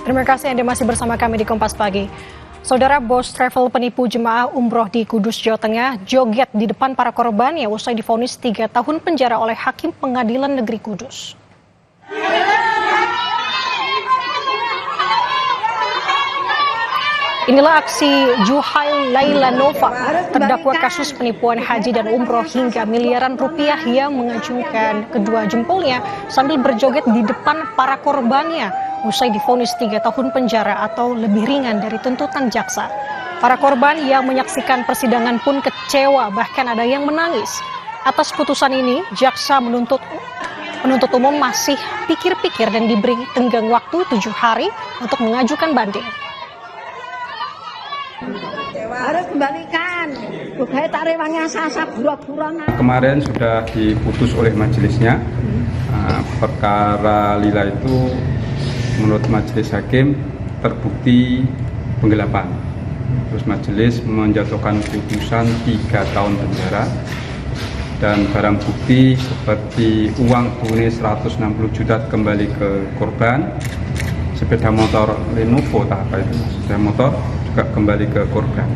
Terima kasih Anda masih bersama kami di Kompas Pagi. Saudara, bos travel penipu jemaah umroh di Kudus, Jawa Tengah joget di depan para korbannya usai divonis 3 tahun penjara oleh Hakim Pengadilan Negeri Kudus. Inilah aksi Juhail Laila Nova, terdakwa kasus penipuan haji dan umroh hingga miliaran rupiah yang mengacungkan kedua jempolnya sambil berjoget di depan para korbannya usai divonis 3 tahun penjara atau lebih ringan dari tuntutan jaksa. Para korban yang menyaksikan persidangan pun kecewa, bahkan ada yang menangis. Atas putusan ini, jaksa penuntut umum masih pikir-pikir dan diberi tenggang waktu 7 hari untuk mengajukan banding. Harus kembalikan, bukan tarewannya sasa buruk-buruk. Kemarin sudah diputus oleh majelisnya. Perkara lila itu menurut majelis hakim terbukti penggelapan. Terus majelis menjatuhkan putusan 3 tahun penjara dan barang bukti seperti uang tunai 160 juta kembali ke korban, sepeda motor Lenovo sepeda motor juga kembali ke korban.